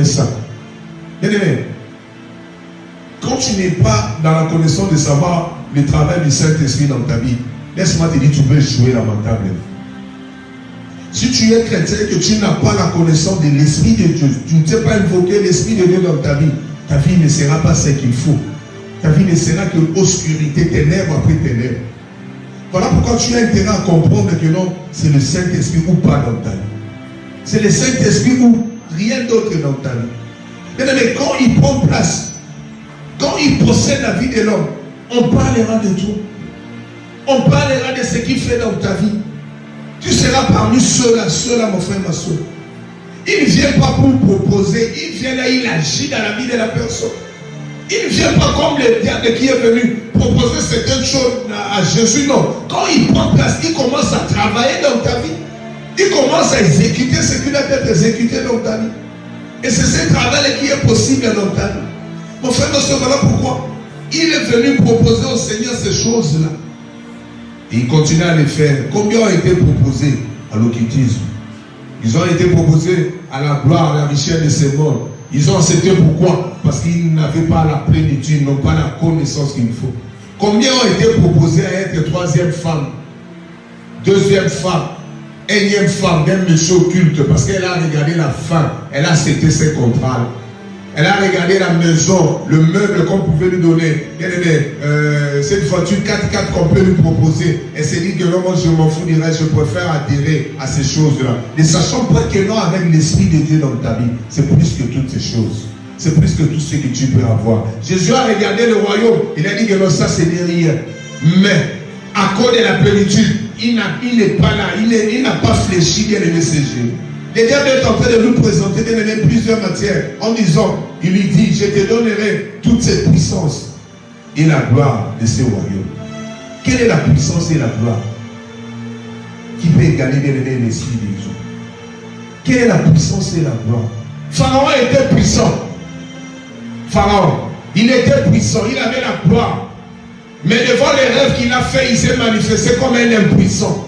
ça. Bien-aimé, quand tu n'es pas dans la connaissance de savoir le travail du Saint-Esprit dans ta vie, laisse-moi te dire, tu peux jouer lamentablement. Si tu es chrétien et que tu n'as pas la connaissance de l'Esprit de Dieu, tu ne sais pas invoquer l'Esprit de Dieu dans ta vie ne sera pas ce qu'il faut. Ta vie ne sera que obscurité, ténèbres après ténèbres. Voilà pourquoi tu as intérêt à comprendre que non, c'est le Saint-Esprit ou pas dans ta vie. C'est le Saint-Esprit ou rien d'autre dans ta vie. Mais quand il prend place, quand il possède la vie de l'homme, on parlera de tout. On parlera de ce qu'il fait dans ta vie. Tu seras parmi ceux-là, mon frère, ma soeur. Il ne vient pas pour proposer, il vient là, il agit dans la vie de la personne. Il ne vient pas comme le diable qui est venu proposer certaines choses à Jésus, non. Quand il prend place, il commence à travailler dans ta vie. Il commence à exécuter ce qu'il a peut-être exécuté dans ta vie. Et c'est ce travail qui est possible dans ta vie. Mon frère, ma soeur, voilà pourquoi il est venu proposer au Seigneur ces choses-là. Et il continue à les faire. Combien ont été proposés à l'occultisme? Ils ont été proposés à la gloire, à la richesse de ces mondes. Ils ont accepté pourquoi? Parce qu'ils n'avaient pas la plénitude, n'ont pas la connaissance qu'il faut. Combien ont été proposés à être troisième femme, deuxième femme, énième femme d'un monsieur occulte parce qu'elle a regardé la femme, elle a accepté ses contrats. Elle a regardé la maison, le meuble qu'on pouvait lui donner. Cette voiture 4x4 qu'on peut lui proposer. Elle s'est dit que non, moi je m'en fous du reste, je préfère adhérer à ces choses-là. Ne sachant pas que non, avec l'Esprit de Dieu dans ta vie, c'est plus que toutes ces choses. C'est plus que tout ce que tu peux avoir. Jésus a regardé le royaume, il a dit que non, ça c'est rien. Mais à cause de la plénitude, il n'est pas là, il n'a pas fléchi bien aimé ses yeux. Le diable est en train de nous présenter plusieurs matières en disant, il lui dit, je te donnerai toute cette puissance et la gloire de ce royaume. Quelle est la puissance et la gloire qui peut égaler l'esprit de Dieu? Quelle est la puissance et la gloire? Pharaon était puissant. Pharaon, il était puissant, il avait la gloire. Mais devant les rêves qu'il a fait, il s'est manifesté comme un impuissant.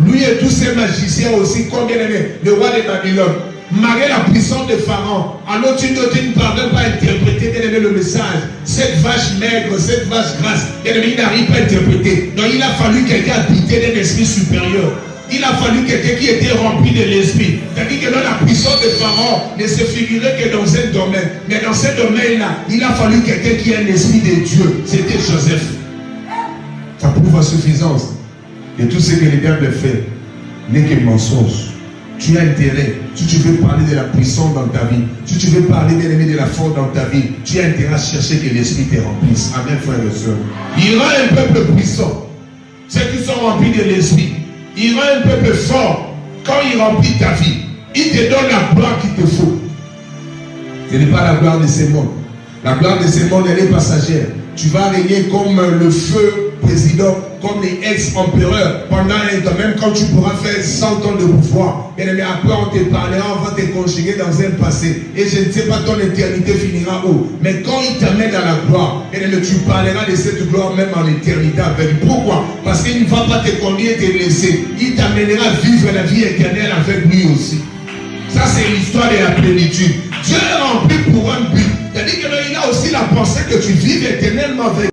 Lui et tous ses magiciens aussi, comme le roi de Babylone, malgré la puissance de Pharaon, alors tu ne parviens pas à interpréter le message. Cette vache maigre, cette vache grasse, il n'arrive pas à interpréter. Donc il a fallu quelqu'un habité d'un esprit supérieur. Il a fallu quelqu'un qui était rempli de l'esprit. C'est-à-dire que dans la puissance de Pharaon ne se figurait que dans un domaine. Mais dans ce domaine-là, il a fallu quelqu'un qui a un esprit de Dieu. C'était Joseph. Ça prouve à suffisance. Et tout ce que le diable fait n'est que mensonge. Tu as intérêt, si tu veux parler de la puissance dans ta vie, si tu veux parler de la force dans ta vie, tu as intérêt à chercher que l'esprit te remplisse. Amen, frères et sœurs. Il rend un peuple puissant, ceux qui sont remplis de l'esprit. Il rend un peuple fort quand il remplit ta vie. Il te donne la gloire qu'il te faut. Ce n'est pas la gloire de ces mondes. La gloire de ces mondes, elle est passagère. Tu vas régner comme le feu président, comme les ex-empereurs pendant un temps, même quand tu pourras faire 100 ans de pouvoir. Mais après on te parlera, on va te conjuguer dans un passé. Et je ne sais pas ton éternité finira où. Mais quand il t'amène à la gloire, tu parleras de cette gloire même en éternité avec lui. Pourquoi? Parce qu'il ne va pas te conduire et te laisser. Il t'amènera à vivre la vie éternelle avec lui aussi. Ça c'est l'histoire de la plénitude. Dieu est rempli pour un but. C'est-à-dire qu'il a aussi la pensée que tu vives éternellement avec